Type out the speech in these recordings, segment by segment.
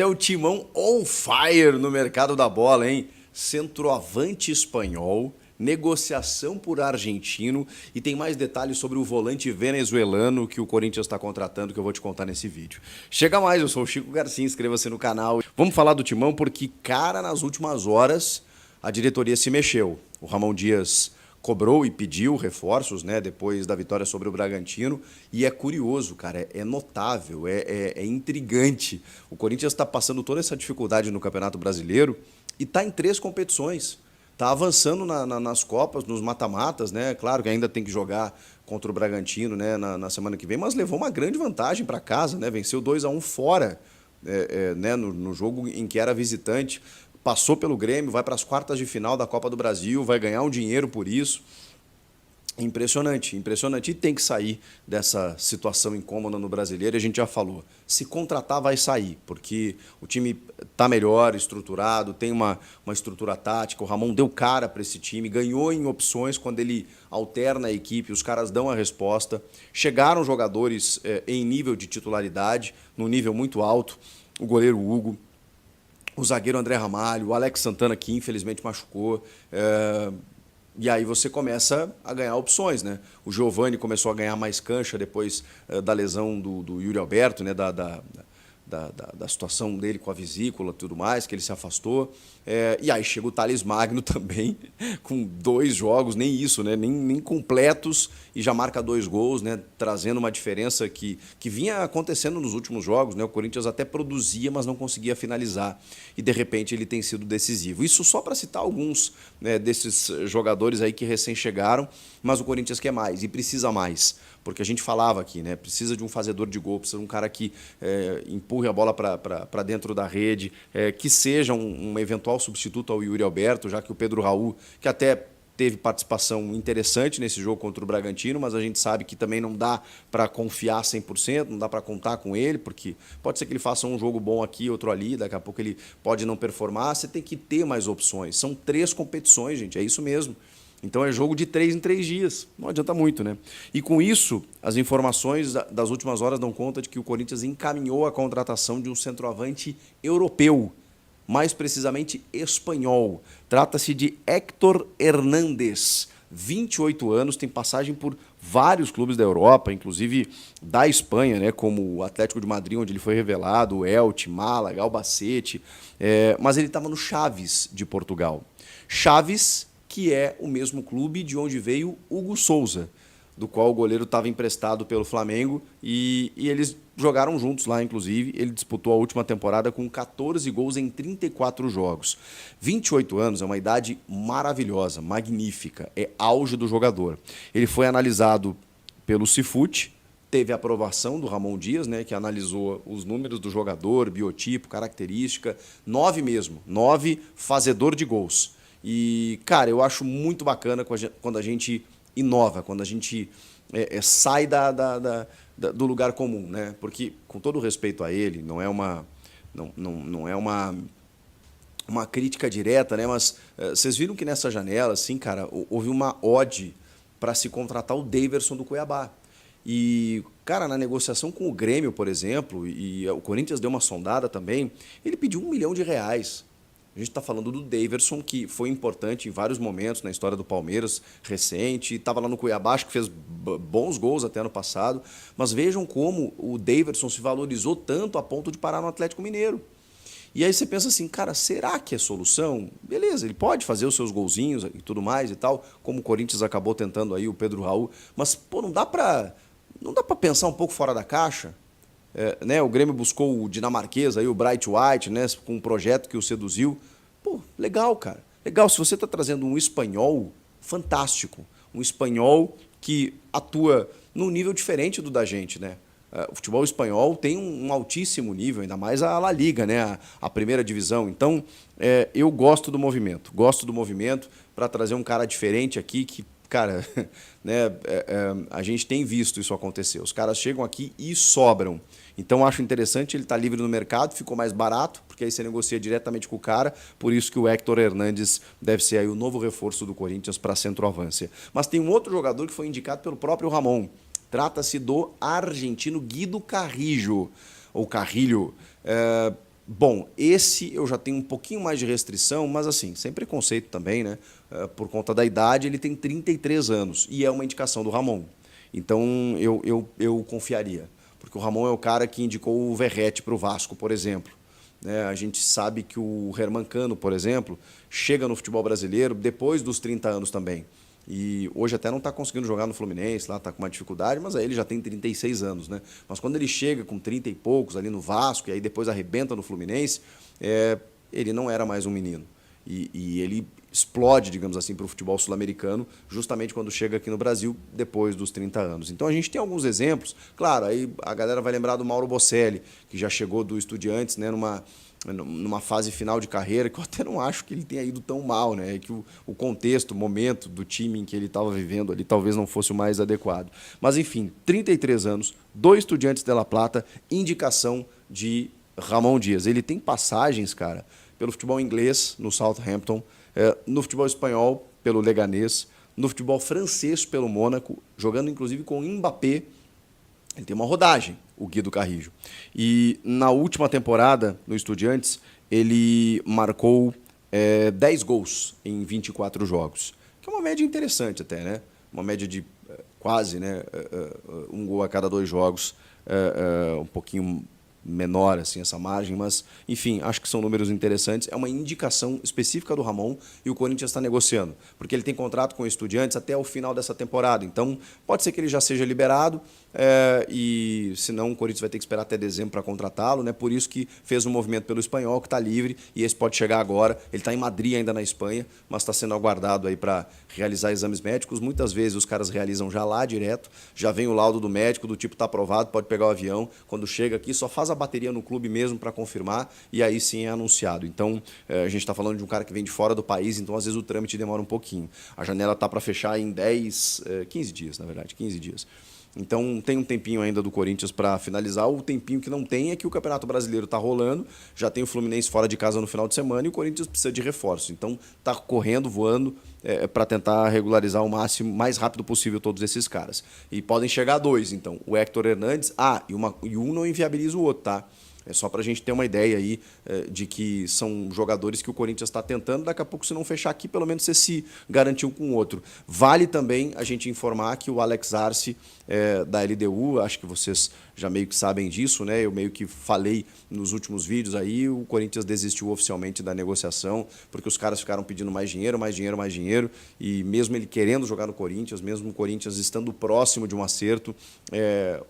É o Timão on fire no mercado da bola, hein? Centroavante espanhol, negociação por argentino e tem mais detalhes sobre o volante venezuelano que o Corinthians está contratando que eu vou te contar nesse vídeo. Chega mais, eu sou o Chico Garcia, inscreva-se no canal. Vamos falar do Timão porque, cara, nas últimas horas a diretoria se mexeu. O Ramon Dias cobrou e pediu reforços, né, depois da vitória sobre o Bragantino, e é curioso, cara, é notável, é intrigante. O Corinthians está passando toda essa dificuldade no Campeonato Brasileiro e está em 3 competições. Está avançando nas Copas, nos mata-matas, né? Claro que ainda tem que jogar contra o Bragantino, né, na semana que vem, mas levou uma grande vantagem para casa, né? Venceu 2-1 fora, né, no jogo em que era visitante. Passou pelo Grêmio, vai para as quartas de final da Copa do Brasil, vai ganhar um dinheiro por isso. Impressionante, impressionante. E tem que sair dessa situação incômoda no Brasileiro, a gente já falou. Se contratar, vai sair, porque o time está melhor, estruturado, tem uma estrutura tática. O Ramon deu cara para esse time, ganhou em opções quando ele alterna a equipe, os caras dão a resposta. Chegaram jogadores em nível de titularidade, num nível muito alto. O goleiro Hugo, o zagueiro André Ramalho, o Alex Santana, que infelizmente machucou. E aí você começa a ganhar opções, né? O Giovani começou a ganhar mais cancha depois da lesão do Yuri Alberto, né? Da situação dele com a vesícula e tudo mais, que ele se afastou. E aí chega o Thales Magno também, com 2 jogos, nem isso, né? Nem completos, e já marca 2 gols, né? Trazendo uma diferença que vinha acontecendo nos últimos jogos, né? O Corinthians até produzia, mas não conseguia finalizar. E de repente ele tem sido decisivo. Isso só para citar alguns, né, desses jogadores aí que recém chegaram, mas o Corinthians quer mais e precisa mais. Porque a gente falava aqui, né? Precisa de um fazedor de gol, precisa de um cara que empurre a bola para dentro da rede, que seja um eventual substituto ao Yuri Alberto, já que o Pedro Raul, que até teve participação interessante nesse jogo contra o Bragantino, mas a gente sabe que também não dá para confiar 100%, não dá para contar com ele, porque pode ser que ele faça um jogo bom aqui, outro ali, daqui a pouco ele pode não performar, você tem que ter mais opções. São 3 competições, gente, é isso mesmo. Então é jogo de 3 em 3 dias, não adianta muito, né? E com isso, as informações das últimas horas dão conta de que o Corinthians encaminhou a contratação de um centroavante europeu, mais precisamente espanhol. Trata-se de Héctor Hernández, 28 anos, tem passagem por vários clubes da Europa, inclusive da Espanha, né, como o Atlético de Madrid, onde ele foi revelado, o Elche, Málaga, Albacete, mas ele estava no Chaves de Portugal. Chaves, que é o mesmo clube de onde veio Hugo Souza, do qual o goleiro estava emprestado pelo Flamengo, e eles jogaram juntos lá, inclusive. Ele disputou a última temporada com 14 gols em 34 jogos. 28 anos é uma idade maravilhosa, magnífica, é auge do jogador. Ele foi analisado pelo Cifute, teve a aprovação do Ramon Dias, né, que analisou os números do jogador, biotipo, característica, 9 mesmo, 9 fazedor de gols. E, cara, eu acho muito bacana quando a gente inova, quando a gente sai do lugar comum, né? Porque, com todo respeito a ele, não é uma crítica direta, né? Mas vocês viram que nessa janela, assim, cara, houve uma ode para se contratar o Daverson do Cuiabá. E, cara, na negociação com o Grêmio, por exemplo, e o Corinthians deu uma sondada também, ele pediu R$1 milhão. A gente está falando do Daverson, que foi importante em vários momentos na história do Palmeiras, recente, estava lá no Cuiabá, acho que fez bons gols até ano passado, mas vejam como o Daverson se valorizou tanto a ponto de parar no Atlético Mineiro. E aí você pensa assim, cara, será que é solução? Beleza, ele pode fazer os seus golzinhos e tudo mais e tal, como o Corinthians acabou tentando aí, o Pedro Raul, mas, pô, não dá para pensar um pouco fora da caixa? Né, o Grêmio buscou o dinamarquês, aí, o Bright White, né, com um projeto que o seduziu. Pô, legal, cara. Legal, se você está trazendo um espanhol, fantástico. Um espanhol que atua num nível diferente do da gente, né? O futebol espanhol tem um altíssimo nível, ainda mais a La Liga, né, a primeira divisão. Então, eu gosto do movimento para trazer um cara diferente aqui que, cara, né, a gente tem visto isso acontecer. Os caras chegam aqui e sobram. Então, acho interessante, ele está livre no mercado, ficou mais barato, porque aí você negocia diretamente com o cara, por isso que o Héctor Hernández deve ser aí o novo reforço do Corinthians para centroavância. Mas tem um outro jogador que foi indicado pelo próprio Ramon. Trata-se do argentino Guido Carrillo, ou Carrilho. Bom, esse eu já tenho um pouquinho mais de restrição, mas assim, sem preconceito também, né? Por conta da idade, ele tem 33 anos e é uma indicação do Ramon. Então eu confiaria, porque o Ramon é o cara que indicou o Verratti para o Vasco, por exemplo. Né? A gente sabe que o Herman Cano, por exemplo, chega no futebol brasileiro depois dos 30 anos também. E hoje até não está conseguindo jogar no Fluminense, lá está com uma dificuldade, mas aí ele já tem 36 anos, né? Mas quando ele chega com 30 e poucos ali no Vasco, e aí depois arrebenta no Fluminense, ele não era mais um menino. E ele explode, digamos assim, para o futebol sul-americano, justamente quando chega aqui no Brasil, depois dos 30 anos. Então a gente tem alguns exemplos. Claro, aí a galera vai lembrar do Mauro Bocelli, que já chegou do Estudiantes, né, numa fase final de carreira, que eu até não acho que ele tenha ido tão mal, né? Que o contexto, o momento do time em que ele estava vivendo ali talvez não fosse o mais adequado. Mas, enfim, 33 anos, do Estudiantes de La Plata, indicação de Ramon Dias. Ele tem passagens, cara, pelo futebol inglês, no Southampton, no futebol espanhol, pelo Leganés, no futebol francês, pelo Mônaco, jogando inclusive com o Mbappé. Ele tem uma rodagem, o Guido Carrillo. E na última temporada, no Estudiantes, ele marcou 10 gols em 24 jogos. Que é uma média interessante até, né? Uma média de quase, né, um gol a cada 2 jogos. Um pouquinho menor assim essa margem, mas enfim, acho que são números interessantes. É uma indicação específica do Ramon e o Corinthians está negociando, porque ele tem contrato com o Estudiantes até o final dessa temporada, então pode ser que ele já seja liberado, e se não o Corinthians vai ter que esperar até dezembro para contratá-lo, né? Por isso que fez um movimento pelo espanhol, que está livre, e esse pode chegar agora. Ele está em Madrid ainda na Espanha, mas está sendo aguardado aí para realizar exames médicos. Muitas vezes os caras realizam já lá direto, já vem o laudo do médico, do tipo está aprovado, pode pegar o avião, quando chega aqui só faz a bateria no clube mesmo para confirmar e aí sim é anunciado. Então a gente está falando de um cara que vem de fora do país, então às vezes o trâmite demora um pouquinho. A janela está para fechar em 15 dias, na verdade, 15 dias. Então tem um tempinho ainda do Corinthians para finalizar. O tempinho que não tem é que o Campeonato Brasileiro está rolando, já tem o Fluminense fora de casa no final de semana e o Corinthians precisa de reforço. Então está correndo, voando para tentar regularizar o máximo, mais rápido possível todos esses caras. E podem chegar a 2, então. O Héctor Hernandes, e um não inviabiliza o outro, tá? É só para a gente ter uma ideia aí de que são jogadores que o Corinthians está tentando. Daqui a pouco, se não fechar aqui, pelo menos você se garantiu com o outro. Vale também a gente informar que o Alex Arce, da LDU, acho que vocês já meio que sabem disso, né? Eu meio que falei nos últimos vídeos aí, o Corinthians desistiu oficialmente da negociação, porque os caras ficaram pedindo mais dinheiro, mais dinheiro, mais dinheiro, e mesmo ele querendo jogar no Corinthians, mesmo o Corinthians estando próximo de um acerto,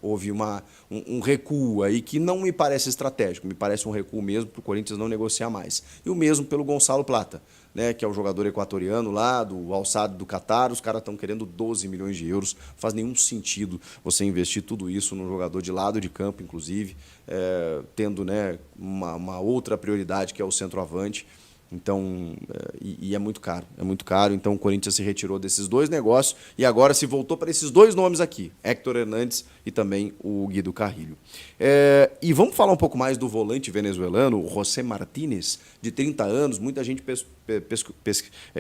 houve um recuo aí que não me parece estratégico, me parece um recuo mesmo para o Corinthians não negociar mais. E o mesmo pelo Gonçalo Plata, né, que é o jogador equatoriano lá, do Al Sadd do Catar. Os caras estão querendo 12 milhões de euros. Não faz nenhum sentido você investir tudo isso num jogador de lado de campo, inclusive, tendo, né, uma outra prioridade, que é o centroavante. Então, e é muito caro. Então o Corinthians se retirou desses 2 negócios e agora se voltou para esses 2 nomes aqui, Héctor Hernandes e também o Guido Carrillo. E vamos falar um pouco mais do volante venezuelano, o José Martínez, de 30 anos, muita gente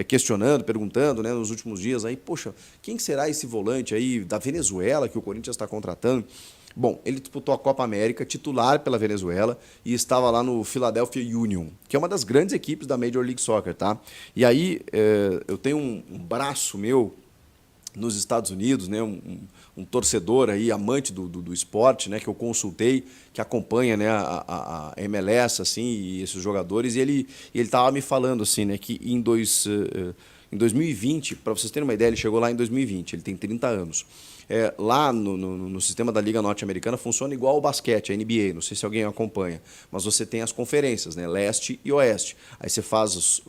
questionando, perguntando, né, nos últimos dias, aí, poxa, quem será esse volante aí da Venezuela que o Corinthians está contratando? Bom, ele disputou a Copa América, titular pela Venezuela, e estava lá no Philadelphia Union, que é uma das grandes equipes da Major League Soccer, tá? E aí eu tenho um braço meu nos Estados Unidos, né, um torcedor aí, amante do esporte, né, que eu consultei, que acompanha, né, a MLS assim, e esses jogadores, e ele estava me falando assim, né, que em 2020, para vocês terem uma ideia, ele chegou lá em 2020, ele tem 30 anos. Lá no sistema da Liga Norte-Americana funciona igual o basquete, a NBA, não sei se alguém acompanha, mas você tem as conferências, né, leste e oeste. Aí você faz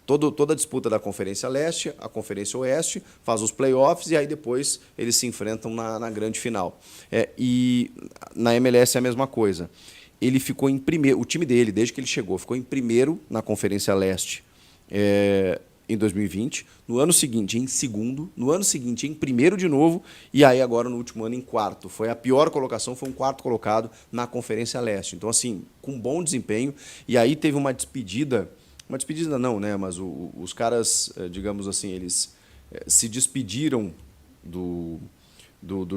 toda a disputa da Conferência Leste, a Conferência Oeste, faz os playoffs e aí depois eles se enfrentam na grande final. E na MLS é a mesma coisa. Ele ficou em primeiro, o time dele, desde que ele chegou, ficou em primeiro na Conferência Leste, em 2020, no ano seguinte em segundo, no ano seguinte em primeiro de novo, e aí agora no último ano em quarto. Foi a pior colocação, foi um quarto colocado na Conferência Leste. Então, assim, com bom desempenho, e aí teve uma despedida não, né, mas os caras, digamos assim, eles se despediram do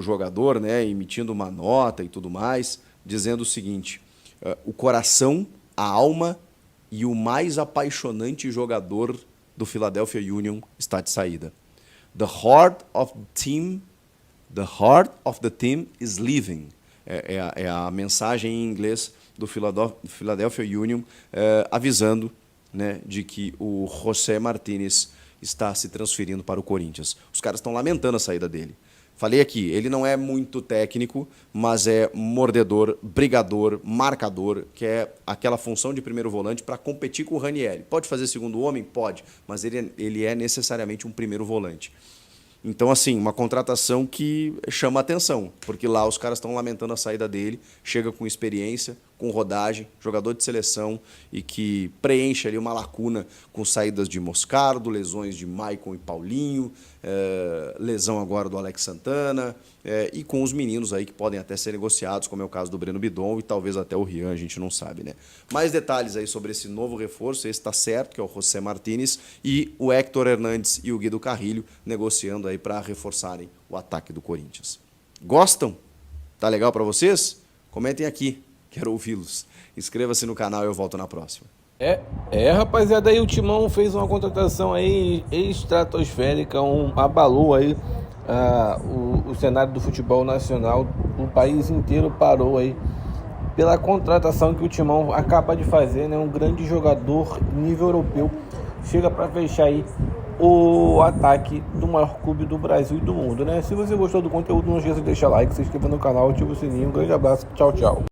jogador, né, emitindo uma nota e tudo mais, dizendo o seguinte: o coração a alma e o mais apaixonante jogador do Philadelphia Union está de saída. The heart of the team is leaving. É a mensagem em inglês do Philadelphia Union avisando, né, de que o José Martínez está se transferindo para o Corinthians. Os caras estão lamentando a saída dele. Falei aqui, ele não é muito técnico, mas é mordedor, brigador, marcador, que é aquela função de primeiro volante para competir com o Ranieri. Pode fazer segundo homem? Pode, mas ele é necessariamente um primeiro volante. Então, assim, uma contratação que chama atenção, porque lá os caras estão lamentando a saída dele, chega com experiência, com rodagem, jogador de seleção e que preenche ali uma lacuna com saídas de Moscardo, lesões de Maicon e Paulinho, lesão agora do Alex Santana, e com os meninos aí que podem até ser negociados, como é o caso do Breno Bidon e talvez até o Rian, a gente não sabe, né? Mais detalhes aí sobre esse novo reforço, esse está certo, que é o José Martínez, e o Héctor Hernandes e o Guido Carrilho negociando aí para reforçarem o ataque do Corinthians. Gostam? Tá legal para vocês? Comentem aqui. Quero ouvi-los. Inscreva-se no canal e eu volto na próxima. Rapaziada, aí o Timão fez uma contratação aí estratosférica, abalou aí o cenário do futebol nacional. O país inteiro parou aí pela contratação que o Timão acaba de fazer, né? Um grande jogador nível europeu chega para fechar aí o ataque do maior clube do Brasil e do mundo, né? Se você gostou do conteúdo, não esqueça de deixar like, se inscrever no canal, ativa o sininho. Um grande abraço, tchau, tchau.